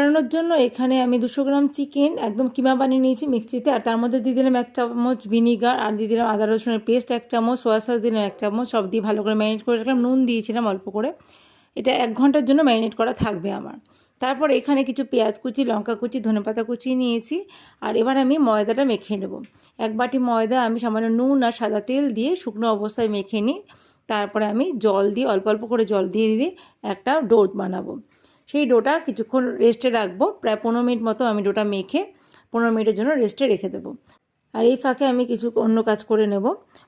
বানানোর জন্য এখানে আমি 200 গ্রাম চিকেন একদম কিমা বানিয়ে নিয়েছি মিক্সিতে, আর তার মধ্যে দিয়ে দিলাম 1 চামচ ভিনিগার, আর দিয়ে দিলাম আদা রসুনের পেস্ট 1 চামচ, সোয়া সস দিলাম 1 চামচ, সব দিয়ে ভালো করে ম্যারিনেট করে রাখলাম। নুন দিয়েছিলাম অল্প করে। এটা 1 ঘন্টার জন্য ম্যারিনেট করা থাকবে আমার। তারপর এখানে কিছু পেঁয়াজ কুচি, লঙ্কা কুচি, ধনেপাতা কুচি নিয়েছি। আর এবার আমি ময়দাটা মেখে নেব। 1 বাটি ময়দা আমি সামান্য নুন আর সাদা তেল দিয়ে শুকনো অবস্থায় মেখে নিই। তারপরে আমি জল দিয়ে অল্প অল্প করে জল দিয়ে একটা ডো বানাবো। সেই ডোটা কিছুক্ষণ রেস্টে রাখবো, প্রায় 15 মিনিট মতো আমি ডোটা মেখে 15 মিনিটের জন্য রেস্টে রেখে দেবো। আর এই ফাঁকে আমি কিছু অন্য কাজ করে নেব।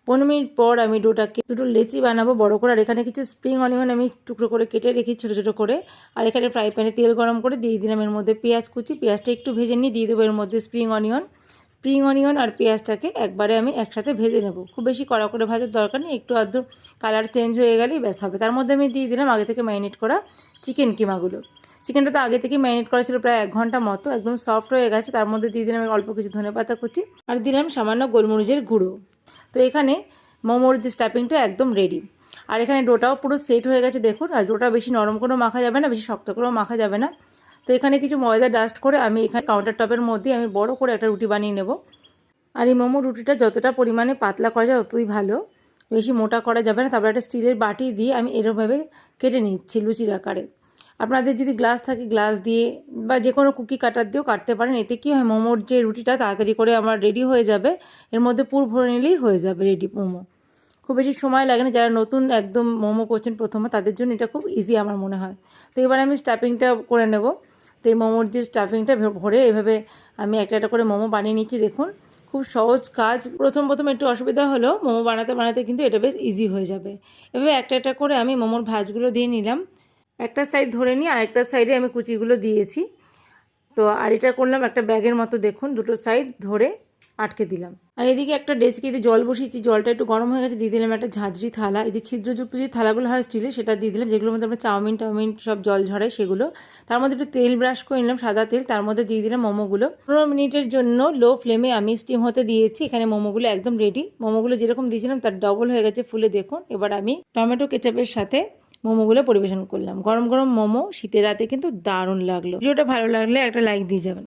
15 মিনিট পর আমি ডোটাকে দুটো লেচি বানাবো বড় করে। আর এখানে কিছু স্প্রিং অনিয়ন আমি টুকরো করে কেটে রেখি ছোটো ছোটো করে। আর এখানে ফ্রাই প্যানে তেল গরম করে দিয়ে দিলাম এর মধ্যে পেঁয়াজ কুচি। পেঁয়াজটা একটু ভেজে নিয়ে দিয়ে দেবো এর মধ্যে স্প্রিং অনিয়ন আর পেঁয়াজটাকে একবারে আমি একসাথে ভেজে নেব। খুব বেশি কড়া করে ভাজার দরকার নেই, একটু আধটু কালার চেঞ্জ হয়ে গেলেই ব্যাস হবে। তার মধ্যে আমি দিয়ে দিলাম আগে থেকে ম্যারিনেট করা চিকেন কিমাগুলো। চিকেনটা তো আগে থেকেই ম্যারিনেট করা ছিল প্রায় 1 ঘন্টা মতো, একদম সফট হয়ে গেছে। তার মধ্যে দিয়ে দিলাম অল্প কিছু ধনেপাতা কুচি আর দিলাম সামান্য গোলমরিচের গুঁড়ো। তো এখানে মোমোর যে স্টাফিংটা একদম রেডি। আর এখানে ডোটাও পুরো সেট হয়ে গেছে দেখুন। আর ডোটা বেশি নরম করেও মাখা যাবে না, বেশি শক্ত করেও মাখা যাবে না। তো এখানে কিছু ময়দা ডাস্ট করে আমি এখানে কাউন্টার টপের মধ্যে আমি বড় করে একটা রুটি বানিয়ে নেব। আর এই মোমো রুটিটা যতটা পরিমাণে পাতলা করা যায় ততই ভালো, বেশি মোটা করা যাবে না। তারপর একটা স্টিলের বাটি দিয়ে আমি এরকমভাবে কেটে নিচ্ছি লুচির আকারে। আপনাদের যদি গ্লাস থাকে গ্লাস দিয়ে বা যে কোনো কুকি কাটার দিয়েও কাটতে পারেন। এতে কি হয়, মোমোর যে রুটিটা তাড়াতাড়ি করে আমার রেডি হয়ে যাবে। এর মধ্যে পুর ভরে নিলেই হয়ে যাবে রেডি মোমো। খুব বেশি সময় লাগে না। যারা নতুন একদম মোমো করছেন প্রথমে তাদের জন্য এটা খুব ইজি আমার মনে হয়। তো এবার আমি স্টাফিংটা করে নেব। তো এই মোমোর যে স্টাফিংটা ভরে এভাবে আমি একটা একটা করে মোমো বানিয়ে নিচ্ছি দেখুন। খুব সহজ কাজ। প্রথম একটু অসুবিধা হলেও মোমো বানাতে কিন্তু এটা বেশ ইজি হয়ে যাবে। এভাবে একটা একটা করে আমি মোমোর ভাঁজগুলো দিয়ে নিলাম। একটা সাইড ধরে নিয়ে আরেকটা সাইডে আমি কুচিগুলো দিয়েছি। তো আর এটা করলাম একটা ব্যাগের মতো দেখুন, দুটো সাইড ধরে আটকে দিলাম। আর এদিকে একটা ডেচকিতে দিয়ে জল বসিয়েছি, জলটা একটু গরম হয়ে গেছে, দিয়ে দিলাম একটা ঝাঁঝরি থালা। এই যে ছিদ্রযুক্ত যে থালাগুলো হয় স্টিলের, সেটা দিয়ে দিলাম, যেগুলোর মধ্যে আমরা চাউমিন সব জল ঝরাই সেগুলো। তার মধ্যে একটু তেল ব্রাশ করে নিলাম, সাদা তেল। তার মধ্যে দিয়ে দিলাম মোমোগুলো। 15 মিনিটের জন্য লো ফ্লেমে আমি স্টিম হতে দিয়েছি। এখানে মোমোগুলো একদম রেডি। মোমোগুলো যেরকম দিয়েছিলাম তার ডবল হয়ে গেছে ফুলে দেখুন। এবার আমি টমেটো কেচাপের সাথে মোমোগুলো পরিবেশন করলাম। গরম গরম মোমো শীতের রাতে কিন্তু দারুণ লাগলো। ভিডিওটা ভালো লাগলে একটা লাইক দিয়ে যাবেন।